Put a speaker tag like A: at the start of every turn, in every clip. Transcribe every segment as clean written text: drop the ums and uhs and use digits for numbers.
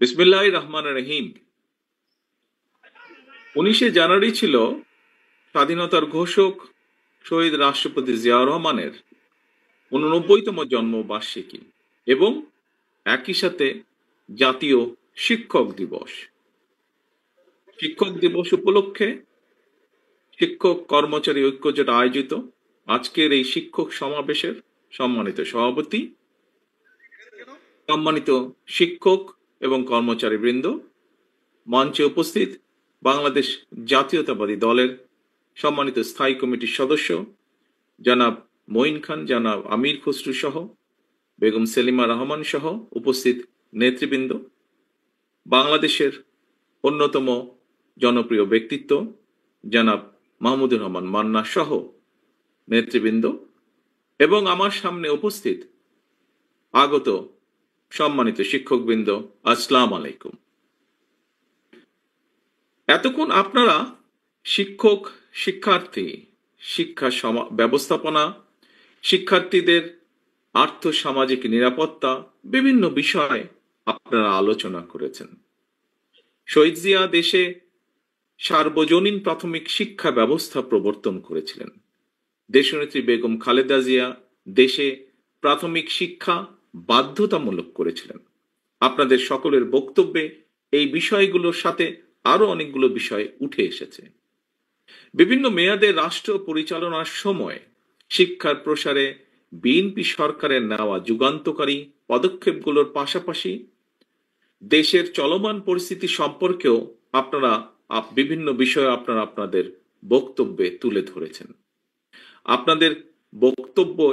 A: বিসমিল্লাহির রহমানির রহিম। 19শে জানুয়ারি ছিল স্বাধীনতার ঘোষক শহীদ রাষ্ট্রপতি জিয়াউর রহমানের 89তম জন্মবার্ষিকী এবং একই সাথে জাতীয় শিক্ষক দিবস। শিক্ষক দিবস উপলক্ষে শিক্ষক কর্মচারী ঐক্যজোট আয়োজিত আজকের এই শিক্ষক সমাবেশের সম্মানিত সভাপতি, সম্মানিত শিক্ষক এবং কর্মচারী বৃন্দ, মঞ্চে উপস্থিত বাংলাদেশ জাতীয়তাবাদী দলের সম্মানিত স্থায়ী কমিটির সদস্য জনাব মঈন খান, জনাব আমির খসরু সহ বেগম সেলিমা রহমান সহ উপস্থিত নেতৃবৃন্দ, বাংলাদেশের অন্যতম জনপ্রিয় ব্যক্তিত্ব জনাব মাহমুদুর রহমান মান্না সহ নেতৃবৃন্দ এবং আমার সামনে উপস্থিত আগত সম্মানিত শিক্ষকবৃন্দ, আসসালামু আলাইকুম। এতক্ষণ আপনারা শিক্ষক, শিক্ষার্থী, শিক্ষা ব্যবস্থাপনা, শিক্ষার্থীদের আর্থ সামাজিক নিরাপত্তা, বিভিন্ন বিষয়ে আপনারা আলোচনা করেছেন। শহীদ জিয়া দেশে সার্বজনীন প্রাথমিক শিক্ষা ব্যবস্থা প্রবর্তন করেছিলেন। দেশনেত্রী বেগম খালেদা জিয়া দেশে প্রাথমিক শিক্ষা বাধ্যতামূলক করেছিলেন। আপনাদের সকলের বক্তব্যে এই বিষয়গুলোর সাথে আরো অনেকগুলো বিষয় উঠে এসেছে। বিভিন্ন মেয়াদে রাষ্ট্র পরিচালনার সময় শিক্ষার প্রসারে বিএনপি সরকারের নেওয়া যুগান্তকারী পদক্ষেপগুলোর পাশাপাশি দেশের চলমান পরিস্থিতি সম্পর্কেও আপনারা বিভিন্ন বিষয়ে আপনাদের বক্তব্যে তুলে ধরেছেন। আপনাদের বক্তব্যে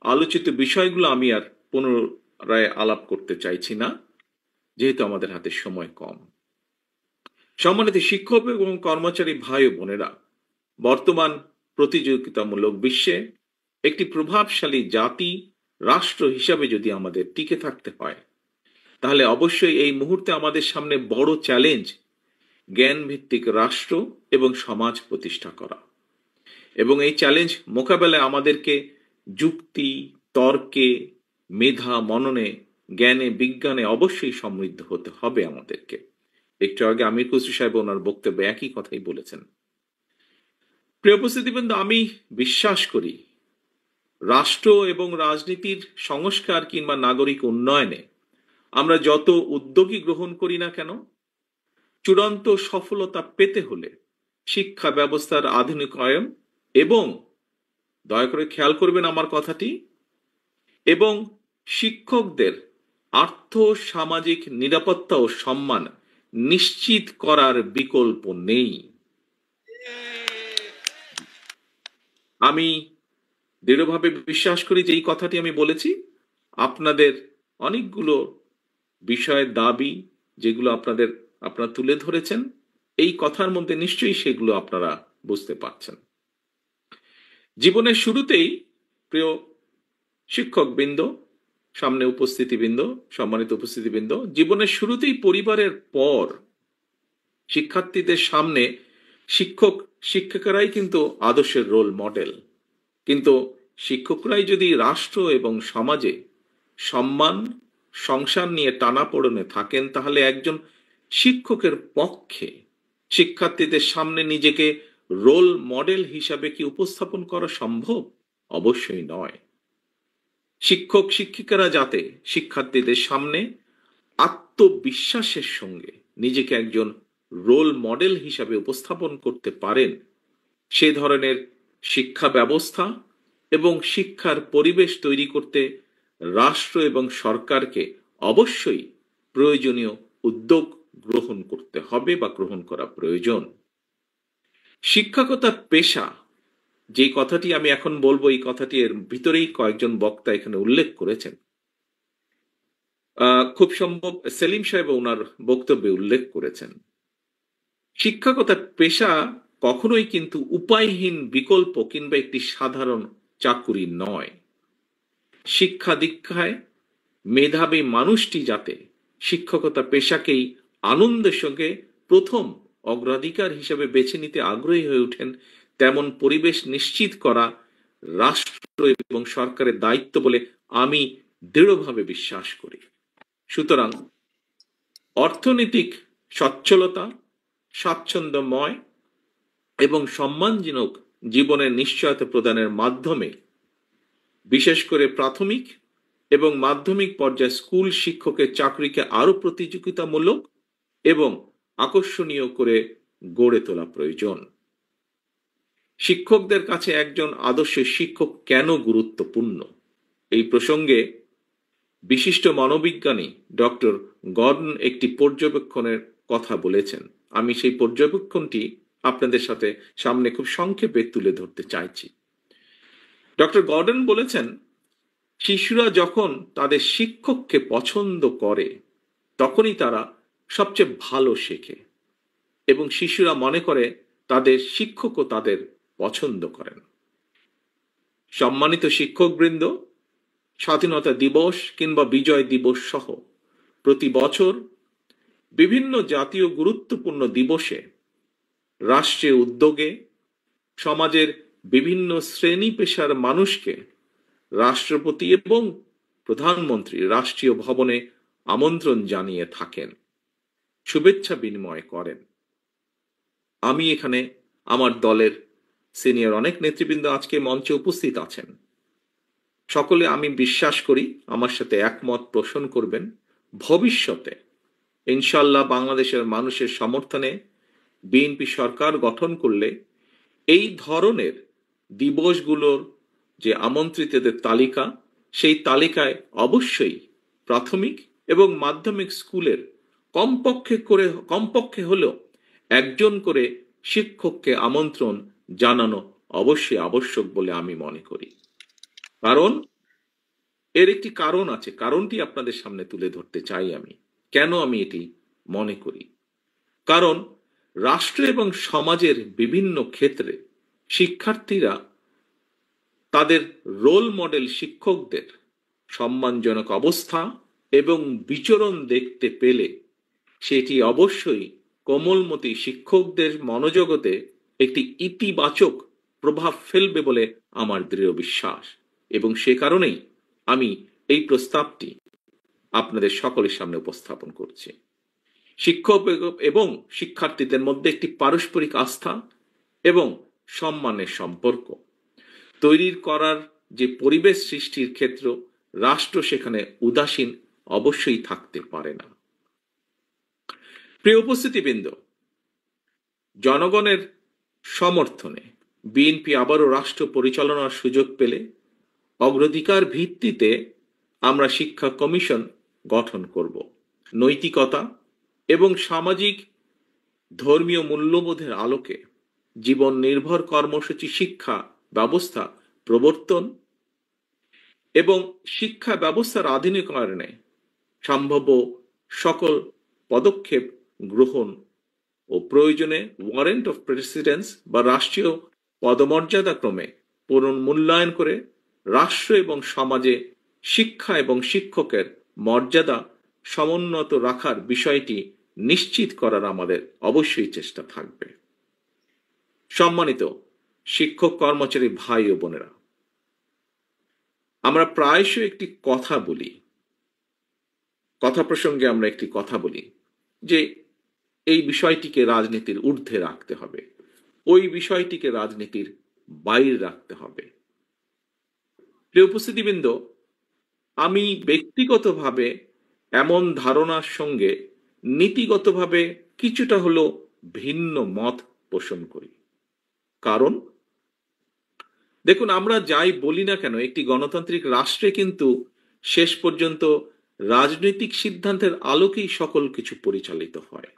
A: আলোচিত বিষয়গুলো আমি আর পুনরায় আলাপ করতে চাইছি না, যেহেতু আমাদের হাতে সময় কম। সম্মানিত শিক্ষক এবং কর্মচারী ভাই ও বোনেরা, বর্তমান প্রতিযোগিতামূলক বিশ্বে একটি প্রভাবশালী জাতি, রাষ্ট্র হিসাবে যদি আমাদের টিকে থাকতে হয়, তাহলে অবশ্যই এই মুহূর্তে আমাদের সামনে বড় চ্যালেঞ্জ জ্ঞান ভিত্তিক রাষ্ট্র এবং সমাজ প্রতিষ্ঠা করা। এবং এই চ্যালেঞ্জ মোকাবেলায় আমাদেরকে যুক্তি, তর্কে, মেধা, মননে, জ্ঞানে, বিজ্ঞানে অবশ্যই সমৃদ্ধ হতে হবে আমাদেরকে। একটু আগে আমির খসরু সাহেব ওনার বক্তব্যে একই কথাই বলেছেন। প্রিয় উপস্থিতিবৃন্দ, আমি বিশ্বাস করি রাষ্ট্র এবং রাজনীতির সংস্কার কিংবা নাগরিক উন্নয়নে আমরা যত উদ্যোগই গ্রহণ করি না কেন, চূড়ান্ত সফলতা পেতে হলে শিক্ষা ব্যবস্থার আধুনিকায়ন এবং, দয়া করে খেয়াল করবেন আমার কথাটি, এবং শিক্ষকদের আর্থ সামাজিক নিরাপত্তা ও সম্মান নিশ্চিত করার বিকল্প নেই। আমি দৃঢ়ভাবে বিশ্বাস করি যে এই কথাটি আমি বলেছি আপনাদের অনেকগুলো বিষয়ের দাবি যেগুলো আপনারা তুলে ধরেছেন, এই কথার মধ্যে নিশ্চয়ই সেগুলো আপনারা বুঝতে পারছেন। জীবনের শুরুতেই প্রিয় শিক্ষকবৃন্দ, সামনে উপস্থিতিবৃন্দ, সম্মানিত উপস্থিতিবৃন্দ, জীবনের শুরুতেই পরিবারের পর শিক্ষার্থীদের সামনে শিক্ষকেরাই কিন্তু আদর্শের রোল মডেল। কিন্তু শিক্ষকরাই যদি রাষ্ট্র এবং সমাজে সম্মান, সংসার নিয়ে টানাপোড়েনে থাকেন, তাহলে একজন শিক্ষকের পক্ষে শিক্ষার্থীদের সামনে নিজেকে রোল মডেল হিসাবে কি উপস্থাপন করা সম্ভব? অবশ্যই নয়। শিক্ষক শিক্ষিকারা যাতে শিক্ষার্থীদের সামনে আত্মবিশ্বাসের সঙ্গে নিজেকে একজন রোল মডেল হিসাবে উপস্থাপন করতে পারেন, সে ধরনের শিক্ষা ব্যবস্থা এবং শিক্ষার পরিবেশ তৈরি করতে রাষ্ট্র এবং সরকারকে অবশ্যই প্রয়োজনীয় উদ্যোগ গ্রহণ করতে হবে বা গ্রহণ করা প্রয়োজন। শিক্ষকতা পেশা, যে কথাটি আমি এখন বলবো, এই কথাটি এর ভিতরেই কয়েকজন বক্তা এখানে উল্লেখ করেছেন। খুব সম্ভব সেলিম সাহেব ওনার বক্তব্যে উল্লেখ করেছেন। শিক্ষকতা পেশা কখনোই কিন্তু উপায়হীন বিকল্প কিংবা একটি সাধারণ চাকুরি নয়। শিক্ষা দীক্ষায় মেধাবী মানুষটি যাতে শিক্ষকতা পেশাকেই আনন্দের সঙ্গে প্রথম অগ্রাধিকার হিসেবে বেছে নিতে আগ্রহী হয়ে ওঠেন, তেমন পরিবেশ নিশ্চিত করা রাষ্ট্র এবং সরকারের দায়িত্ব বলে আমি দৃঢ়ভাবে বিশ্বাস করি। সুতরাং অর্থনৈতিক সচ্ছলতা, স্বাচ্ছন্দ্যময় এবং সম্মানজনক জীবনের নিশ্চয়তা প্রদানের মাধ্যমে বিশেষ করে প্রাথমিক এবং মাধ্যমিক পর্যায়ে স্কুল শিক্ষকের চাকরিকে আরো প্রতিযোগিতামূলক এবং আকর্ষণীয় করে গড়ে তোলা প্রয়োজন। শিক্ষকদের কাছে একজন আদর্শ শিক্ষক কেন গুরুত্বপূর্ণ? এই প্রসঙ্গে বিশিষ্ট মনোবিজ্ঞানী ডক্টর গর্ডন একটি পর্যবেক্ষণের কথা বলেছেন। আমি সেই পর্যবেক্ষণটি আপনাদের সাথে সামনে খুব সংক্ষেপে তুলে ধরতে চাইছি। ডক্টর গর্ডন বলেছেন, শিশুরা যখন তাদের শিক্ষককে পছন্দ করে তখনই তারা সবচেয়ে ভালো শেখে এবং শিশুরা মনে করে তাদের শিক্ষকও তাদের পছন্দ করেন। সম্মানিত শিক্ষকবৃন্দ, স্বাধীনতা দিবস কিংবা বিজয় দিবস সহ প্রতি বছর বিভিন্ন জাতীয় গুরুত্বপূর্ণ দিবসে রাষ্ট্রীয় উদ্যোগে সমাজের বিভিন্ন শ্রেণী পেশার মানুষকে রাষ্ট্রপতি এবং প্রধানমন্ত্রী রাষ্ট্রীয় ভবনে আমন্ত্রণ জানিয়ে থাকেন, শুভেচ্ছা বিনিময় করেন। আমি এখানে আমার দলের সিনিয়র অনেক নেতৃবৃন্দ আজকে মঞ্চে উপস্থিত আছেন। সকলে আমি বিশ্বাস করি আমার সাথে একমত পোষণ করবেন, ভবিষ্যতে ইনশাল্লাহ বাংলাদেশের মানুষের সমর্থনে বিএনপি সরকার গঠন করলে এই ধরনের দিবসগুলোর যে আমন্ত্রিতদের তালিকা, সেই তালিকায় অবশ্যই প্রাথমিক এবং মাধ্যমিক স্কুলের কমপক্ষে হলেও একজন করে শিক্ষককে আমন্ত্রণ জানানো অবশ্যই আবশ্যক বলে আমি মনে করি। কারণ এর একটি কারণ আছে, কারণটি আপনাদের সামনে তুলে ধরতে চাই আমি। কেন আমি এটি মনে করি? কারণ রাষ্ট্র এবং সমাজের বিভিন্ন ক্ষেত্রে শিক্ষার্থীরা তাদের রোল মডেল শিক্ষকদের সম্মানজনক অবস্থা এবং বিচরণ দেখতে পেলে সেটি অবশ্যই কোমলমতি শিক্ষকদের মনোজগতে একটি ইতিবাচক প্রভাব ফেলবে বলে আমার দৃঢ় বিশ্বাস, এবং সে কারণেই আমি এই প্রস্তাবটি আপনাদের সকলের সামনে উপস্থাপন করছি। শিক্ষক এবং শিক্ষার্থীদের মধ্যে একটি পারস্পরিক আস্থা এবং সম্মানের সম্পর্ক তৈরির করার যে পরিবেশ সৃষ্টির ক্ষেত্র, রাষ্ট্র সেখানে উদাসীন অবশ্যই থাকতে পারে না। প্রিয় উপস্থিতিবৃন্দ, জনগণের সমর্থনে বিএনপি আবারও রাষ্ট্র পরিচালনার সুযোগ পেলে অগ্রাধিকার ভিত্তিতে আমরা শিক্ষা কমিশন গঠন করব। নৈতিকতা এবং সামাজিক ধর্মীয় মূল্যবোধের আলোকে জীবন নির্ভর কর্মসূচি শিক্ষা ব্যবস্থা প্রবর্তন এবং শিক্ষা ব্যবস্থার আধুনিকায়নে সম্ভাব্য সকল পদক্ষেপ গ্রহণ ও প্রয়োজনে ওয়ারেন্ট অফ প্রেসিডেন্স বা রাষ্ট্রীয় পদমর্যাদা ক্রমে পুনর্মূল্যায়ন করে রাষ্ট্র এবং সমাজে শিক্ষা এবং শিক্ষকের মর্যাদা সমুন্নত রাখার বিষয়টি নিশ্চিত করার আমাদের অবশ্যই চেষ্টা থাকবে। সম্মানিত শিক্ষক কর্মচারী ভাই ও বোনেরা, আমরা প্রায়শই একটি কথা বলি, কথা প্রসঙ্গে আমরা একটি কথা বলি যে এই বিষয়টিকে রাজনীতির ঊর্ধ্বে রাখতে হবে, ওই বিষয়টিকে রাজনীতির বাইরে রাখতে হবে। প্রিয় উপস্থিতিবৃন্দ, আমি ব্যক্তিগতভাবে এমন ধারণার সঙ্গে নীতিগতভাবে কিছুটা হলো ভিন্ন মত পোষণ করি। কারণ দেখুন, আমরা যাই বলি না কেন, একটি গণতান্ত্রিক রাষ্ট্রে কিন্তু শেষ পর্যন্ত রাজনৈতিক সিদ্ধান্তের আলোকেই সকল কিছু পরিচালিত হয়।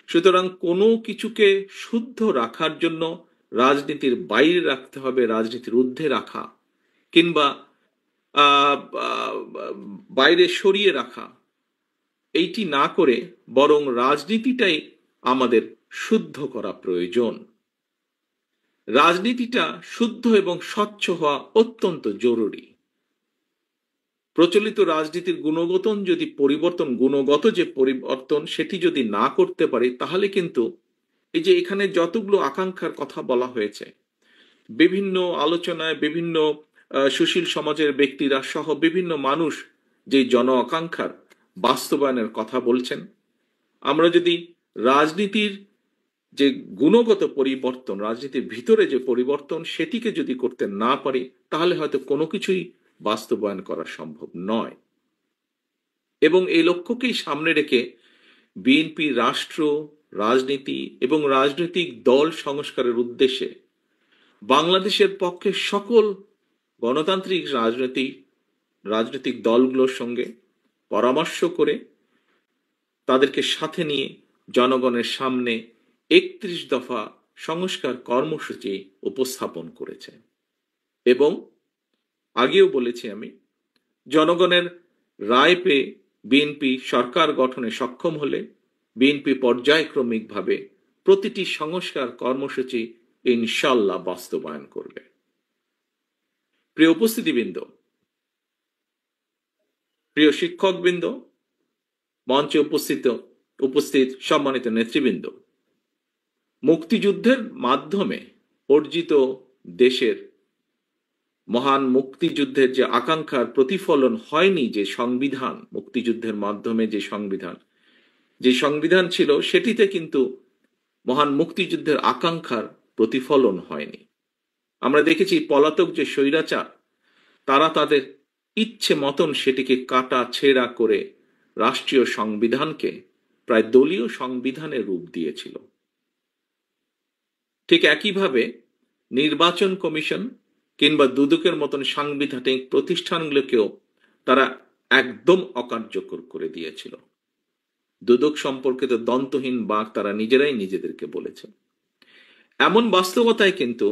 A: সুতরাং কোনো কিছুকে শুদ্ধ রাখার জন্য রাজনীতির বাইরে রাখতে হবে, রাজনীতির ঊর্ধ্বে রাখা কিংবা বাইরে সরিয়ে রাখা, এইটি না করে বরং রাজনীতিটাই আমাদের শুদ্ধ করা প্রয়োজন। রাজনীতিটা শুদ্ধ এবং স্বচ্ছ হওয়া অত্যন্ত জরুরি। প্রচলিত রাজনীতির গুণগত যে পরিবর্তন সেটি যদি না করতে পারি, তাহলে কিন্তু এই যে এখানে যতগুলো আকাঙ্ক্ষার কথা বলা হয়েছে, বিভিন্ন আলোচনায় বিভিন্ন সুশীল সমাজের ব্যক্তিরা সহ বিভিন্ন মানুষ যে জন আকাঙ্ক্ষার বাস্তবায়নের কথা বলছেন। আমরা যদি রাজনীতির যে গুণগত পরিবর্তন, রাজনীতির ভিতরে যে পরিবর্তন, সেটিকে যদি করতে না পারি, তাহলে হয়তো কোনো কিছুই বাস্তবায়ন করা সম্ভব নয়। এবং এই লক্ষ্যকেই সামনে রেখে বিএনপি রাষ্ট্র, রাজনীতি এবং রাজনৈতিক দল সংস্কারের উদ্দেশ্যে বাংলাদেশের পক্ষে সকল গণতান্ত্রিক রাজনৈতিক দলগুলোর সঙ্গে পরামর্শ করে তাদেরকে সাথে নিয়ে জনগণের সামনে ৩১ দফা সংস্কার কর্মসূচি উপস্থাপন করেছে। এবং আগেও বলেছি আমি, জনগণের রায় পেয়ে বিএনপি সরকার গঠনে সক্ষম হলে বিএনপি পর্যায়ক্রমিকভাবে প্রতিটি সংস্কার কর্মসূচি ইনশাল্লাহ বাস্তবায়ন করবে। প্রিয় উপস্থিতিবৃন্দ, প্রিয় শিক্ষকবৃন্দ, মঞ্চে উপস্থিত সম্মানিত নেতৃবৃন্দ, মুক্তিযুদ্ধের মাধ্যমে অর্জিত দেশের মহান মুক্তিযুদ্ধের যে আকাঙ্ক্ষার প্রতিফলন হয়নি, যে সংবিধান, মুক্তিযুদ্ধের মাধ্যমে যে সংবিধান ছিল, সেটিতে কিন্তু মহান মুক্তিযুদ্ধের আকাঙ্ক্ষার প্রতিফলন হয়নি। আমরা দেখেছি পলাতক যে স্বৈরাচার, তারা তাদের ইচ্ছে মতন সেটিকে কাটা ছেঁড়া করে রাষ্ট্রীয় সংবিধানকে প্রায় দলীয় সংবিধানের রূপ দিয়েছিল। ঠিক একইভাবে নির্বাচন কমিশন কিংবা দুদকের মতন সাংবিধানিক প্রতিষ্ঠানগুলোকেও তারা একদম অকার্যকর করে দিয়েছিল। দুদক সম্পর্কিত দন্তহীন বাক তারা নিজেরাই নিজেদেরকে বলেছে। এমন বাস্তবতায় কিন্তু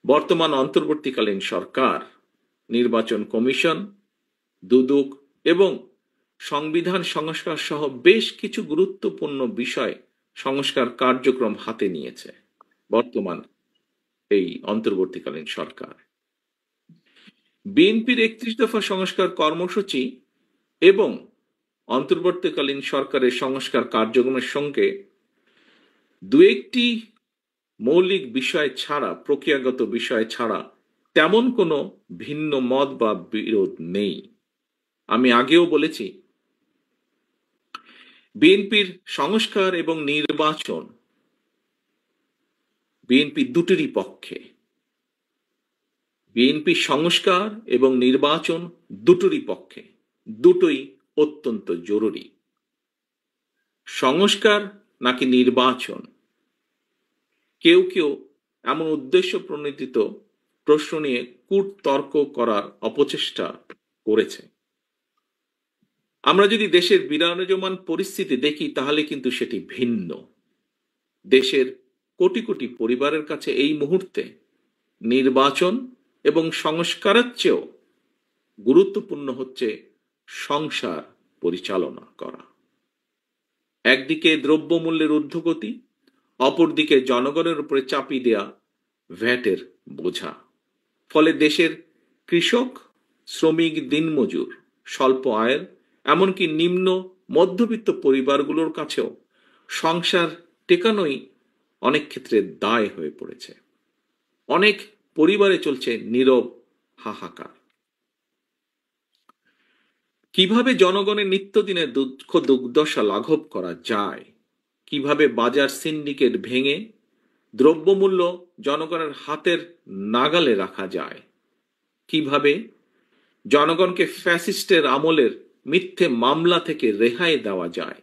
A: বর্তমান অন্তর্বর্তীকালীন সরকার নির্বাচন কমিশন, দুদক এবং সংবিধান সংস্কার সহ বেশ কিছু গুরুত্বপূর্ণ বিষয় সংস্কার কার্যক্রম হাতে নিয়েছে বর্তমান এই অন্তর্বর্তীকালীন সরকার। বিএনপির ৩১ দফা সংস্কার কর্মসূচি এবং অন্তর্বর্তীকালীন সরকারের সংস্কার কার্যক্রমের সঙ্গে দু একটি মৌলিক বিষয় ছাড়া, প্রক্রিয়াগত বিষয় ছাড়া তেমন কোনো ভিন্ন মত বা বিরোধ নেই। আমি আগেও বলেছি, বিএনপির সংস্কার এবং নির্বাচন, বিএনপি দুটিরই পক্ষে। বিএনপি সংস্কার এবং নির্বাচন দুটোরই পক্ষে, দুটোই অত্যন্ত জরুরি। সংস্কার নাকি নির্বাচন, কেউ কেউ এমন উদ্দেশ্য প্রণোদিত প্রশ্ন নিয়ে কূটতর্ক করার অপচেষ্টা করেছে। আমরা যদি দেশের বিরাজমান পরিস্থিতি দেখি, তাহলে কিন্তু সেটি ভিন্ন। দেশের কোটি কোটি পরিবারের কাছে এই মুহূর্তে নির্বাচন এবং সংস্কারের চেয়েও গুরুত্বপূর্ণ হচ্ছে সংসার পরিচালনা করা। একদিকে দ্রব্যমূল্যের ঊর্ধ্বগতি, অপরদিকে জনগণের উপরে চাপিয়ে দেয়া ভ্যাটের বোঝা। ফলে দেশের কৃষক, শ্রমিক, দিনমজুর, স্বল্প আয়ের, এমনকি নিম্ন মধ্যবিত্ত পরিবারগুলোর কাছেও সংসার টেকানোই অনেক ক্ষেত্রে দায় হয়ে পড়েছে। অনেক পরিবারে চলছে নীরব হাহাকার। কিভাবে জনগণের নিত্যদিনের দুঃখ দুর্দশা লাঘব করা যায়, কিভাবে বাজার সিন্ডিকেট ভেঙে দ্রব্যমূল্য জনগণের হাতের নাগালে রাখা যায়, কিভাবে জনগণকে ফ্যাসিস্টের আমলের মিথ্যে মামলা থেকে রেহাই দেওয়া যায়,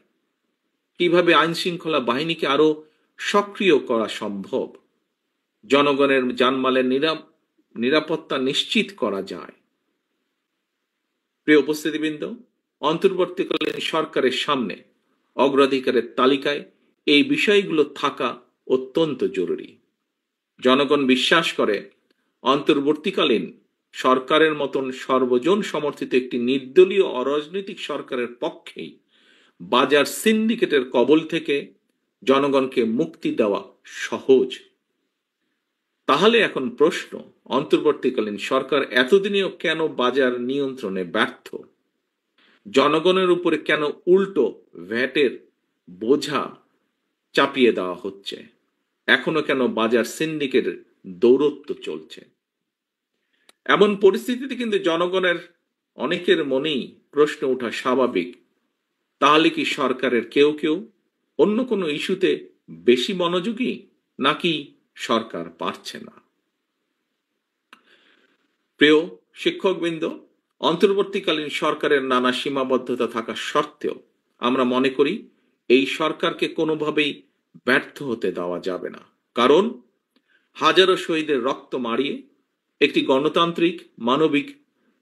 A: কিভাবে আইন শৃঙ্খলা বাহিনীকে আরো সক্রিয় করা সম্ভব, জনগণের জানমালের নিরাপত্তা নিশ্চিত করা যায়। প্রিয় উপস্থিতিবৃন্দ, অন্তর্বর্তীকালীন সরকারের সামনে অগ্রাধিকারের তালিকায় এই বিষয়গুলো থাকা অত্যন্ত জরুরি। জনগণ বিশ্বাস করে অন্তর্বর্তীকালীন সরকারের মতন সর্বজন সমর্থিত একটি নির্দলীয় অরাজনৈতিক সরকারের পক্ষেই বাজার সিন্ডিকেটের কবল থেকে জনগণকে মুক্তি দেওয়া সহজ। তাহলে এখন প্রশ্ন, অন্তর্বর্তীকালীন সরকার এতদিনেও কেন বাজার নিয়ন্ত্রণে ব্যর্থ? জনগণের উপরে কেন উল্টো ভ্যাটের বোঝা চাপিয়ে দেওয়া হচ্ছে? এখনো কেন বাজার সিন্ডিকেটের দৌরত্ব চলছে? এমন পরিস্থিতিতে কিন্তু জনগণের অনেকের মনেই প্রশ্ন ওঠা স্বাভাবিক, তাহলে কি সরকারের কেউ কেউ অন্য কোনো ইস্যুতে বেশি মনোযোগী, নাকি সরকার পারছে না? প্রিয় শিক্ষকবৃন্দ, অন্তর্বর্তীকালীন সরকারের নানা সীমাবদ্ধতা থাকা সত্ত্বেও আমরা মনে করি এই সরকারকে কোনোভাবেই ব্যর্থ হতে দেওয়া যাবে না। কারণ হাজারো শহীদের রক্ত মারিয়ে একটি গণতান্ত্রিক, মানবিক,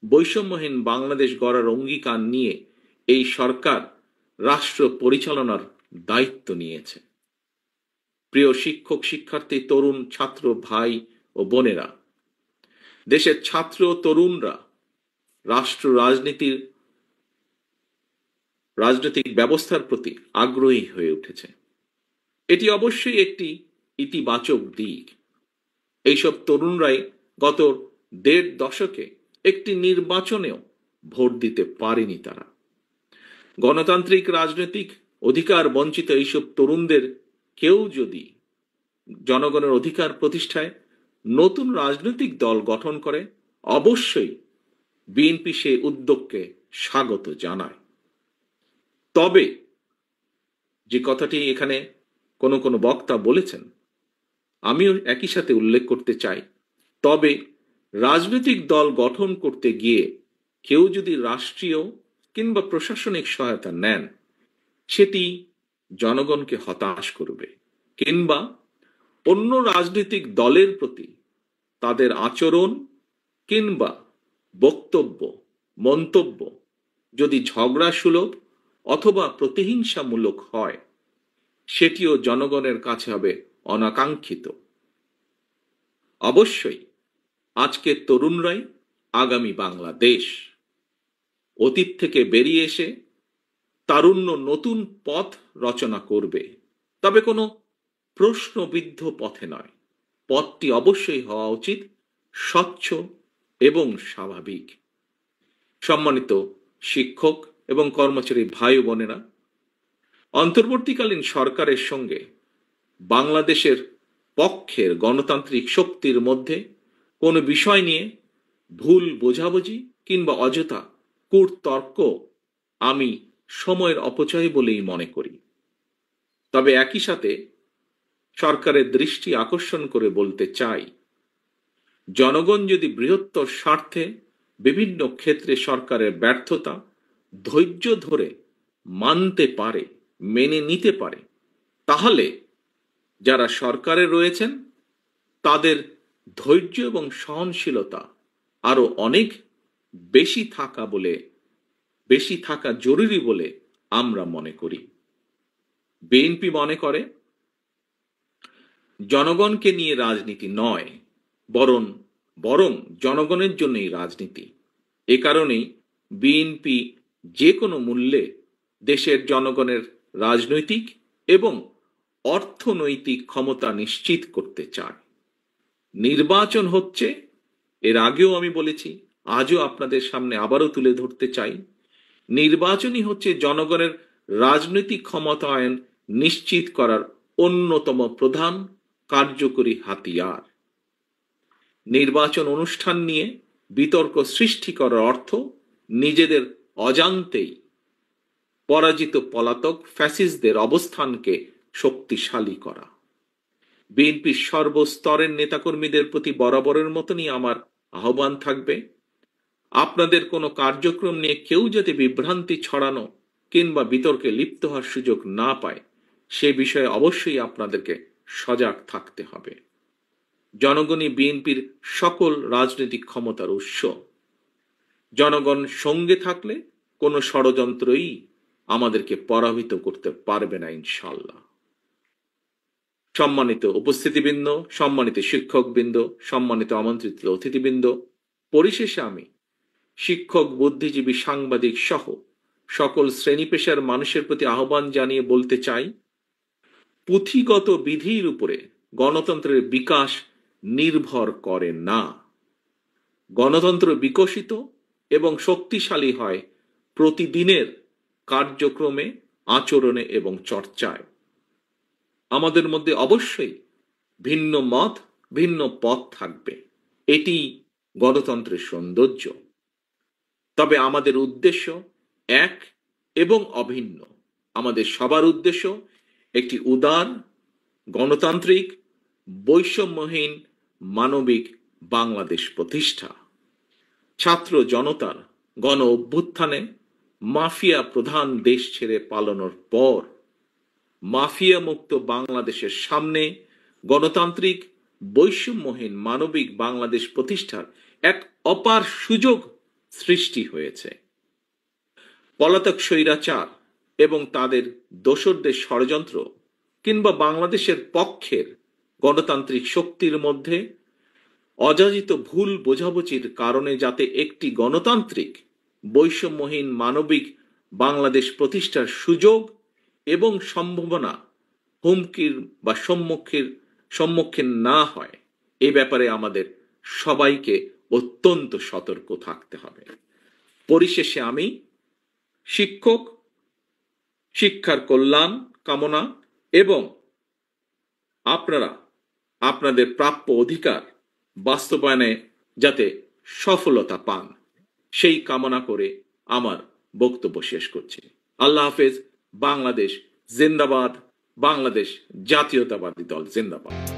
A: বৈষম্যহীন বাংলাদেশ গড়ার অঙ্গীকার নিয়ে এই সরকার রাষ্ট্র পরিচালনার দায়িত্ব নিয়েছে। প্রিয় শিক্ষক, শিক্ষার্থী, তরুণ, ছাত্র ভাই ও বোনেরা, দেশের ছাত্র তরুণরা রাষ্ট্র রাজনৈতিক ব্যবস্থার প্রতি আগ্রহী হয়ে উঠেছে। এটি অবশ্যই একটি ইতিবাচক দিক। এইসব তরুণরাই গত ১.৫ দশকে একটি নির্বাচনেও ভোট দিতে পারেনি। তারা গণতান্ত্রিক রাজনৈতিক অধিকার বঞ্চিত এইসব তরুণদের কেউ যদি জনগণের অধিকার প্রতিষ্ঠায় নতুন রাজনৈতিক দল গঠন করে, অবশ্যই বিএনপি সেই উদ্যোগকে স্বাগত জানায়। তবে যে কথাটি এখানে কোনো বক্তা বলেছেন, আমিও একই সাথে উল্লেখ করতে চাই, তবে রাজনৈতিক দল গঠন করতে গিয়ে কেউ যদি রাষ্ট্রীয় কিংবা প্রশাসনিক সহায়তা নেন, সেটি জনগণকে হতাশ করবে, কিংবা অন্য রাজনৈতিক দলের প্রতি তাদের আচরণ কিংবা বক্তব্য, মন্তব্য যদি ঝগড়া সুলভ অথবা প্রতিহিংসামূলক হয়, সেটিও জনগণের কাছে হবে অনাকাঙ্ক্ষিত। অবশ্যই আজকের তরুণরাই আগামী বাংলাদেশ। অতীত থেকে বেরিয়ে এসে তারুণ্য নতুন পথ রচনা করবে, তবে কোনো প্রশ্নবিদ্ধ পথে নয়। পথটি অবশ্যই হওয়া উচিত স্বচ্ছ এবং স্বাভাবিক। সম্মানিত শিক্ষক এবং কর্মচারী ভাই ও বোনেরা, অন্তর্বর্তীকালীন সরকারের সঙ্গে বাংলাদেশের পক্ষের গণতান্ত্রিক শক্তির মধ্যে কোনো বিষয় নিয়ে ভুল বোঝাবুঝি কিংবা অযথা কূটতর্ক আমি সময়ের অপচয় বলেই মনে করি। তবে একই সাথে সরকারের দৃষ্টি আকর্ষণ করে বলতে চাই, জনগণ যদি বৃহত্তর স্বার্থে বিভিন্ন ক্ষেত্রে সরকারের ব্যর্থতা ধৈর্য ধরে মানতে পারে, মেনে নিতে পারে, তাহলে যারা সরকারে রয়েছেন তাদের ধৈর্য এবং সহনশীলতা আরো অনেক বেশি থাকা জরুরি বলে আমরা মনে করি। বিএনপি মনে করে জনগণকে নিয়ে রাজনীতি নয়, বরং জনগণের জন্যই রাজনীতি। এ কারণেই বিএনপি যে কোনো মূল্যে দেশের জনগণের রাজনৈতিক এবং অর্থনৈতিক ক্ষমতা নিশ্চিত করতে চায়। নির্বাচন হচ্ছে, এর আগেও আমি বলেছি, আজও আপনাদের সামনে আবারও তুলে ধরতে চাই, নির্বাচনই হচ্ছে জনগণের রাজনৈতিক ক্ষমতায়ন নিশ্চিত করার অন্যতম প্রধান কার্যকরী হাতিয়ার। নির্বাচন অনুষ্ঠান নিয়ে বিতর্ক সৃষ্টি করার অর্থ নিজেদের অজান্তেই পরাজিত পলাতক ফ্যাসিস্টদের অবস্থানকে শক্তিশালী করা। বিএনপির সর্বস্তরের নেতাকর্মীদের প্রতি বরাবরের মতনই আমার আহ্বান থাকবে, আপনাদের কোনো কার্যক্রম নিয়ে কেউ যাতে বিভ্রান্তি ছড়ানো কিংবা বিতর্কে লিপ্ত হওয়ার সুযোগ না পায়, সে বিষয়ে অবশ্যই আপনাদেরকে সজাগ থাকতে হবে। জনগণই বিএনপির সকল রাজনৈতিক ক্ষমতার উৎস। জনগণ সঙ্গে থাকলে কোনো ষড়যন্ত্রই আমাদেরকে পরাভূত করতে পারবে না, ইনশাআল্লাহ। সম্মানিত উপস্থিতিবৃন্দ, সম্মানিত শিক্ষকবৃন্দ, সম্মানিত আমন্ত্রিত অতিথিবৃন্দ, পরিশেষে আমি শিক্ষক, বুদ্ধিজীবী, সাংবাদিক সহ সকল শ্রেণী পেশার মানুষের প্রতি আহ্বান জানিয়ে বলতে চাই, পুঁথিগত বিধির উপরে গণতন্ত্রের বিকাশ নির্ভর করে না। গণতন্ত্র বিকশিত এবং শক্তিশালী হয় প্রতিদিনের কার্যক্রমে, আচরণে এবং চর্চায়। আমাদের মধ্যে অবশ্যই ভিন্ন মত, ভিন্ন পথ থাকবে, এটি গণতন্ত্রের সৌন্দর্য। তবে আমাদের উদ্দেশ্য এক এবং অভিন্ন। আমাদের সবার উদ্দেশ্য একটি উদার, গণতান্ত্রিক, বৈষম্যহীন, মানবিক বাংলাদেশ প্রতিষ্ঠা। ছাত্র জনতার গণ অভ্যুত্থানে মাফিয়া প্রধান দেশ ছেড়ে পালানোর পর মাফিয়া মুক্ত বাংলাদেশের সামনে গণতান্ত্রিক, বৈষম্যহীন, মানবিক বাংলাদেশ প্রতিষ্ঠার এক অপার সুযোগ সৃষ্টি হয়েছে। পলাতক স্বৈরাচার এবং তাদের দোসরদের ষড়যন্ত্র কিংবা বাংলাদেশের পক্ষের গণতান্ত্রিক শক্তির মধ্যে অযাচিত ভুল বোঝাবুঝির কারণে যাতে একটি গণতান্ত্রিক, বৈষম্যহীন, মানবিক বাংলাদেশ প্রতিষ্ঠার সুযোগ এবং সম্ভাবনা হুমকির বা সম্মুখীন না হয়, এ ব্যাপারে আমাদের সবাইকে অত্যন্ত সতর্ক থাকতে হবে। পরিশেষে আমি শিক্ষক, শিক্ষার কল্যাণ কামনা এবং আপনারা আপনাদের প্রাপ্য অধিকার বাস্তবায়নে যাতে সফলতা পান, সেই কামনা করে আমার বক্তব্য শেষ করছি। আল্লাহ হাফেজ। বাংলাদেশ জিন্দাবাদ। বাংলাদেশ জাতীয়তাবাদী দল জিন্দাবাদ।